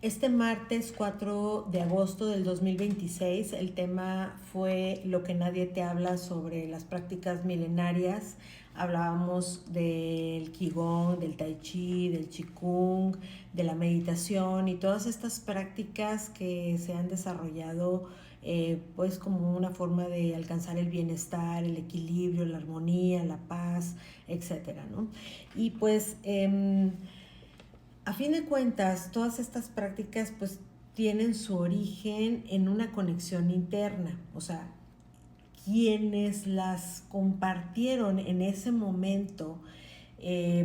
Este martes 4 de agosto del 2026, el tema fue Lo que nadie te habla sobre las prácticas milenarias. Hablábamos del Qigong, del Tai Chi, del Qigong, de la meditación y todas estas prácticas que se han desarrollado pues como una forma de alcanzar el bienestar, el equilibrio, la armonía, la paz, etcétera, ¿no? Y pues a fin de cuentas, todas estas prácticas pues tienen su origen en una conexión interna, o sea, quienes las compartieron en ese momento,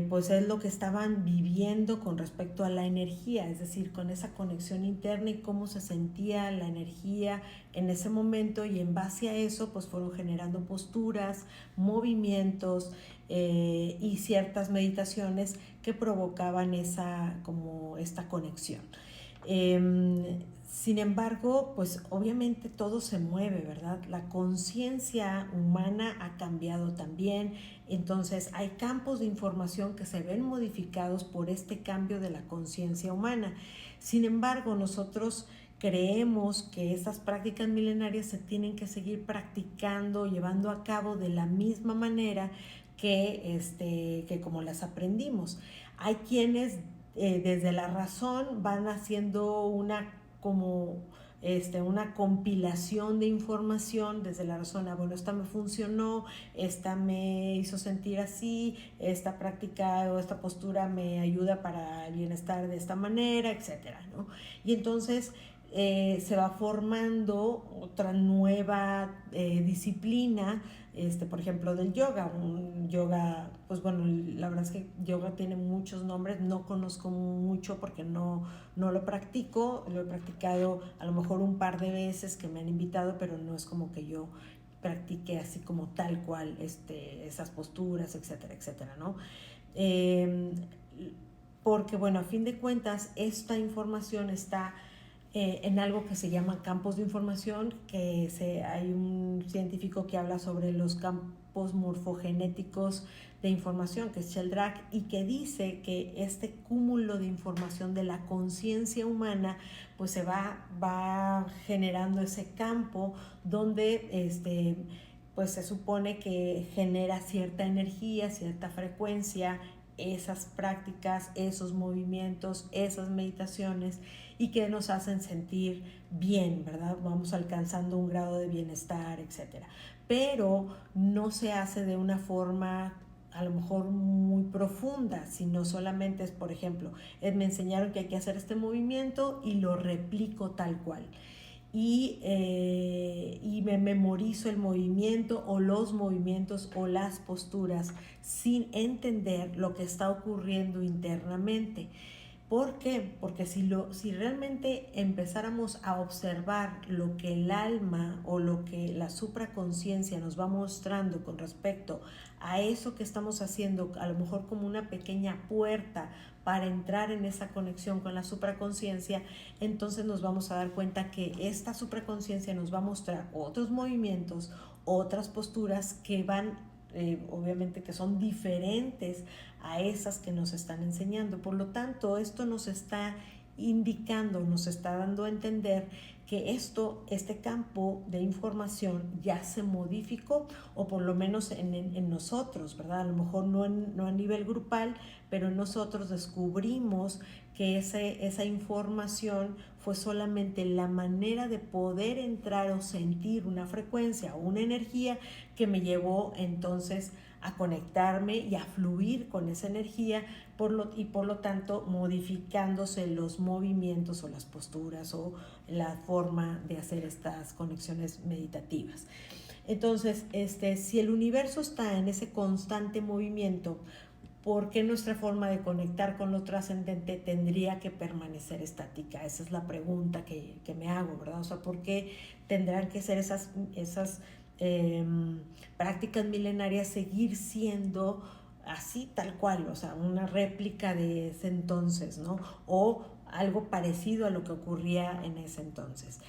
pues es lo que estaban viviendo con respecto a la energía, es decir, con esa conexión interna y cómo se sentía la energía en ese momento, y en base a eso pues fueron generando posturas, movimientos y ciertas meditaciones que provocaban como esta conexión. Sin embargo, pues obviamente todo se mueve, ¿verdad? La conciencia humana ha cambiado también, entonces hay campos de información que se ven modificados por este cambio de la conciencia humana. Sin embargo, nosotros creemos que estas prácticas milenarias se tienen que seguir practicando, llevando a cabo de la misma manera que como las aprendimos. Hay quienes desde la razón van haciendo una compilación de información desde la razón. Bueno, esta me funcionó, esta me hizo sentir así, esta práctica o esta postura me ayuda para el bienestar de esta manera, etcétera, ¿no? Y entonces se va formando otra nueva disciplina, por ejemplo, del yoga. Un yoga, pues bueno, la verdad es que yoga tiene muchos nombres, no conozco mucho porque no lo practico, lo he practicado a lo mejor un par de veces que me han invitado, pero no es como que yo practique así como tal cual esas posturas, etcétera, etcétera, ¿no? Eh, Porque, bueno, a fin de cuentas, esta información está en algo que se llama campos de información, hay un científico que habla sobre los campos morfogenéticos de información, que es Sheldrake, y que dice que este cúmulo de información de la conciencia humana pues va generando ese campo donde pues se supone que genera cierta energía, cierta frecuencia, esas prácticas, esos movimientos, esas meditaciones, y que nos hacen sentir bien, ¿verdad? Vamos alcanzando un grado de bienestar, etcétera. Pero no se hace de una forma a lo mejor muy profunda, sino solamente es, por ejemplo, me enseñaron que hay que hacer este movimiento y lo replico tal cual. Y me memorizo el movimiento o los movimientos o las posturas sin entender lo que está ocurriendo internamente. ¿Por qué? Porque si realmente empezáramos a observar lo que el alma o lo que la supraconciencia nos va mostrando con respecto a eso que estamos haciendo, a lo mejor como una pequeña puerta para entrar en esa conexión con la supraconciencia, entonces nos vamos a dar cuenta que esta supraconciencia nos va a mostrar otros movimientos, otras posturas que van obviamente que son diferentes a esas que nos están enseñando. Por lo tanto, esto nos está indicando, nos está dando a entender que este campo de información ya se modificó, o por lo menos en nosotros, ¿verdad? A lo mejor no a nivel grupal, pero nosotros descubrimos que esa información fue solamente la manera de poder entrar o sentir una frecuencia o una energía que me llevó entonces a conectarme y a fluir con esa energía, y por lo tanto modificándose los movimientos o las posturas o la forma de hacer estas conexiones meditativas. Entonces, si el universo está en ese constante movimiento, ¿por qué nuestra forma de conectar con lo trascendente tendría que permanecer estática? Esa es la pregunta que me hago, ¿verdad? O sea, ¿por qué tendrán que ser esas prácticas milenarias seguir siendo así tal cual? O sea, una réplica de ese entonces, ¿no? O algo parecido a lo que ocurría en ese entonces.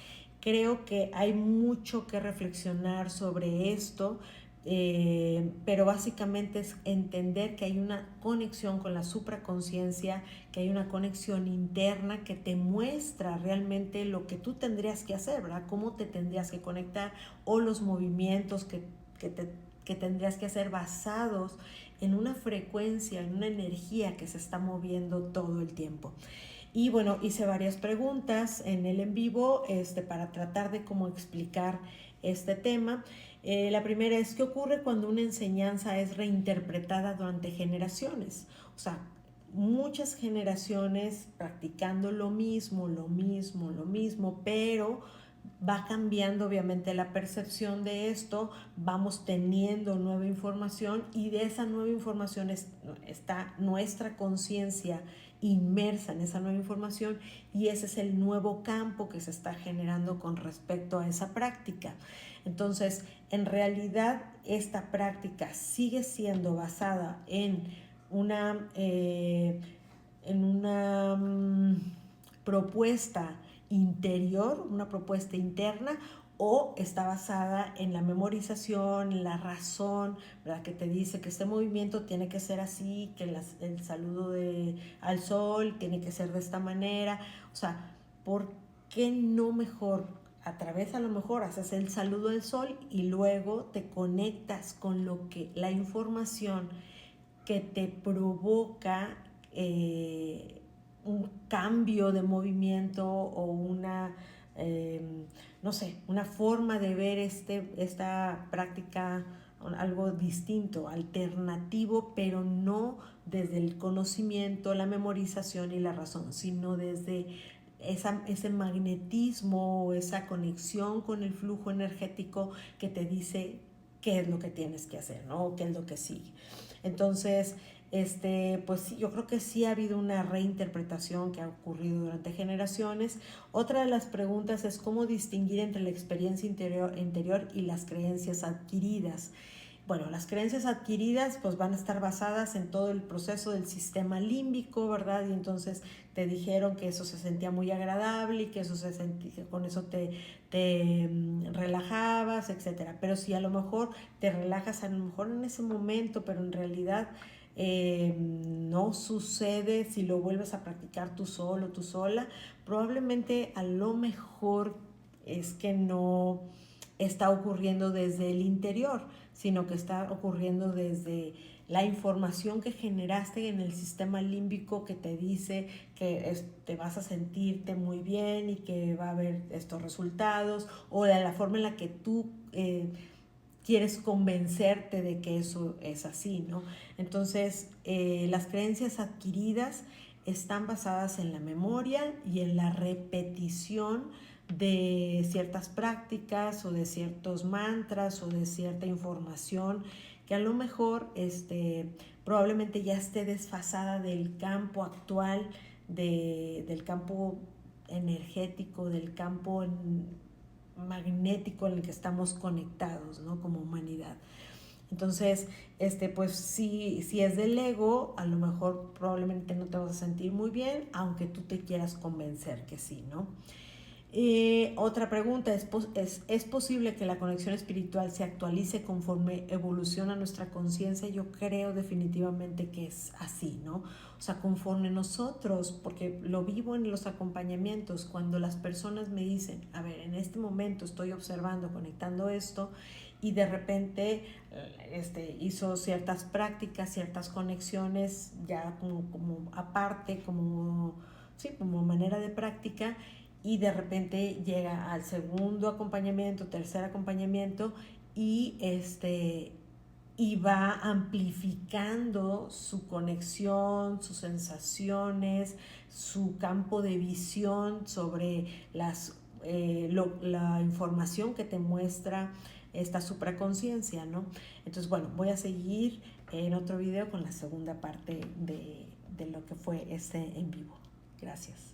Creo que hay mucho que reflexionar sobre esto, pero básicamente es entender que hay una conexión con la supraconciencia, que hay una conexión interna que te muestra realmente lo que tú tendrías que hacer, ¿verdad? Cómo te tendrías que conectar o los movimientos que tendrías que hacer basados en una frecuencia, en una energía que se está moviendo todo el tiempo. Y bueno, hice varias preguntas en el en vivo para tratar de cómo explicar este tema. La primera es, ¿qué ocurre cuando una enseñanza es reinterpretada durante generaciones? O sea, muchas generaciones practicando lo mismo, pero va cambiando obviamente la percepción de esto, vamos teniendo nueva información y de esa nueva información está nuestra conciencia inmersa en esa nueva información y ese es el nuevo campo que se está generando con respecto a esa práctica. Entonces, en realidad, esta práctica sigue siendo basada en una propuesta interior, una propuesta interna, o está basada en la memorización, en la razón, ¿verdad? Que te dice que este movimiento tiene que ser así, que el saludo al sol tiene que ser de esta manera. O sea, ¿por qué no mejor a través, a lo mejor haces el saludo al sol y luego te conectas con la información que te provoca un cambio de movimiento o no sé, una forma de ver esta práctica, algo distinto, alternativo, pero no desde el conocimiento, la memorización y la razón, sino desde ese magnetismo o esa conexión con el flujo energético que te dice qué es lo que tienes que hacer, ¿no? ¿Qué es lo que sigue? Entonces, pues sí, yo creo que sí ha habido una reinterpretación que ha ocurrido durante generaciones. Otra de las preguntas es cómo distinguir entre la experiencia interior y las creencias adquiridas. Bueno, las creencias adquiridas pues van a estar basadas en todo el proceso del sistema límbico, ¿verdad? Y entonces te dijeron que eso se sentía muy agradable y que eso con eso te relajabas, etcétera. Pero si a lo mejor te relajas a lo mejor en ese momento, pero en realidad no sucede si lo vuelves a practicar tú solo, tú sola, probablemente a lo mejor es que no está ocurriendo desde el interior, sino que está ocurriendo desde la información que generaste en el sistema límbico que te dice que te vas a sentirte muy bien y que va a haber estos resultados, o de la forma en la que tú quieres convencerte de que eso es así, ¿no? Entonces, las creencias adquiridas están basadas en la memoria y en la repetición de ciertas prácticas o de ciertos mantras o de cierta información que a lo mejor probablemente ya esté desfasada del campo actual, del campo energético, del campo magnético en el que estamos conectados, ¿no? Como humanidad. Entonces, pues si es del ego, a lo mejor probablemente no te vas a sentir muy bien, aunque tú te quieras convencer que sí, ¿no? Otra pregunta, ¿es posible que la conexión espiritual se actualice conforme evoluciona nuestra conciencia? Yo creo definitivamente que es así, ¿no? O sea, conforme nosotros, porque lo vivo en los acompañamientos, cuando las personas me dicen, a ver, en este momento estoy observando, conectando esto, y de repente hizo ciertas prácticas, ciertas conexiones, ya como aparte, como manera de práctica, y de repente llega al segundo acompañamiento, tercer acompañamiento y y va amplificando su conexión, sus sensaciones, su campo de visión sobre la información que te muestra esta supraconciencia, ¿no? Entonces, bueno, voy a seguir en otro video con la segunda parte de lo que fue este en vivo. Gracias.